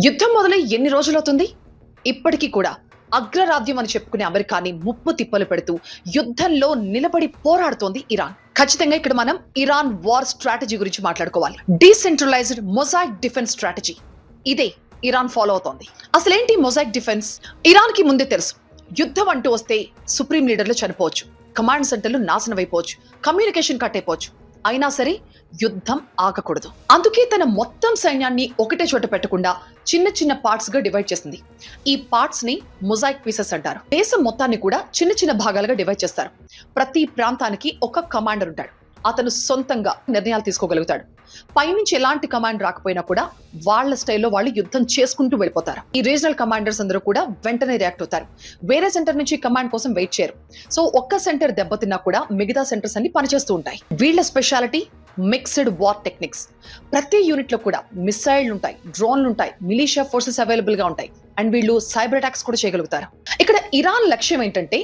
యుద్ధం మొదలై ఎన్ని రోజులవుతుంది? ఇప్పటికీ కూడా అగ్రరాజ్యం అని చెప్పుకునే అమెరికాని ముప్పు తిప్పలు పెడుతూ యుద్ధంలో నిలబడి పోరాడుతోంది ఇరాన్. ఖచ్చితంగా ఇక్కడ మనం ఇరాన్ వార్ స్ట్రాటజీ గురించి మాట్లాడుకోవాలి. డీసెంట్రలైజ్డ్ మొజాయిక్ డిఫెన్స్ స్ట్రాటజీ, ఇదే ఇరాన్ ఫాలో అవుతోంది. అసలేంటి మొజాయిక్ డిఫెన్స్? ఇరాన్ కి ముందే తెలుసు, యుద్ధం అంటూ వస్తే సుప్రీం లీడర్లు చనిపోవచ్చు, కమాండ్ సెంటర్లు నాశనం అయిపోవచ్చు, కమ్యూనికేషన్ కట్ అయిపోవచ్చు. అయినా సరే యుద్ధం ఆగకూడదు. అందుకే తన మొత్తం సైన్యాన్ని ఒకటే చోట పెట్టకుండా చిన్న చిన్న పార్ట్స్ గా డివైడ్ చేసింది. ఈ పార్ట్స్ ని మొజాయిక్ పీసెస్ అంటారు. దేశం మొత్తాన్ని కూడా చిన్న చిన్న భాగాలుగా డివైడ్ చేస్తారు. ప్రతి ప్రాంతానికి ఒక కమాండర్ ఉంటాడు. అతను సొంతంగా నిర్ణయాలు తీసుకోగలుగుతాడు. పైనుంచి ఎలాంటి కమాండ్ రాకపోయినా కూడా వాళ్ళ స్టైల్లో వాళ్ళు యుద్ధం చేసుకుంటూ వెళ్ళిపోతారు. ఈ రీజనల్ కమాండర్స్ అందరూ కూడా వెంటనే రియాక్ట్ అవుతారు. వేరే సెంటర్ నుంచి కమాండ్ కోసం వెయిట్ చేయరు. సో ఒక్క సెంటర్ దెబ్బతిన్నా కూడా మిగతా సెంటర్స్ అన్ని పనిచేస్తూ ఉంటాయి. వీళ్ళ స్పెషాలిటీ మిక్స్డ్ వార్ టెక్నిక్స్. ప్రతి యూనిట్ లో కూడా మిసైళ్లు ఉంటాయి, డ్రోన్లు ఉంటాయి, మిలిషియా ఫోర్సెస్ అవైలబుల్ గా ఉంటాయి. అండ్ వీళ్ళు సైబర్ అటాక్స్ కూడా చేయగలుగుతారు. ఇక్కడ ఇరాన్ లక్ష్యం ఏంటంటే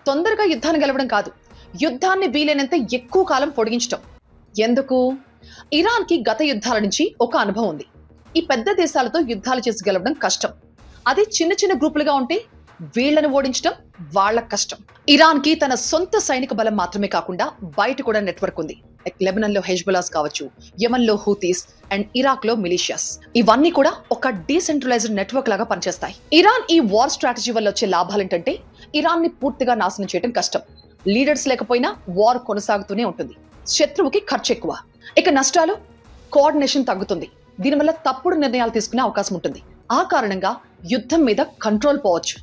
తొందరగా యుద్ధాన్ని గెలవడం కాదు, యుద్ధాన్ని వీలైనంత ఎక్కువ కాలం పొడిగించడం. ఎందుకు? ఇరాన్ కి గత యుద్ధాల నుంచి ఒక అనుభవం ఉంది. ఈ పెద్ద దేశాలతో యుద్ధాలు చేసి గెలవడం కష్టం. అదే చిన్న చిన్న గ్రూపులుగా ఉంటే వీళ్లను ఓడించడం వాళ్ళ కష్టం. ఇరాన్ కి తన సొంత సైనిక బలం మాత్రమే కాకుండా బయట కూడా నెట్వర్క్ ఉంది. లెబనాన్ లో హెజ్బులాస్ కావచ్చు, యమన్ లో హూతీస్ అండ్ ఇరాక్ లో మిలిషియాస్. ఇవన్నీ కూడా ఒక డీసెంట్రలైజ్డ్ నెట్వర్క్ లాగా పనిచేస్తాయి. ఇరాన్ ఈ వార్ స్ట్రాటజీ వల్ల వచ్చే లాభాలు ఏంటంటే ఇరాన్ ని పూర్తిగా నాశనం చేయడం కష్టం. లీడర్స్ లేకపోయినా వార్ కొనసాగుతూనే ఉంటుంది. శత్రువుకి ఖర్చు ఎక్కువ. ఇక నష్టాలు, కోఆర్డినేషన్ తగ్గుతుంది. దీనివల్ల తప్పుడు నిర్ణయాలు తీసుకునే అవకాశం ఉంటుంది. ఆ కారణంగా యుద్ధం మీద కంట్రోల్ పోవచ్చు.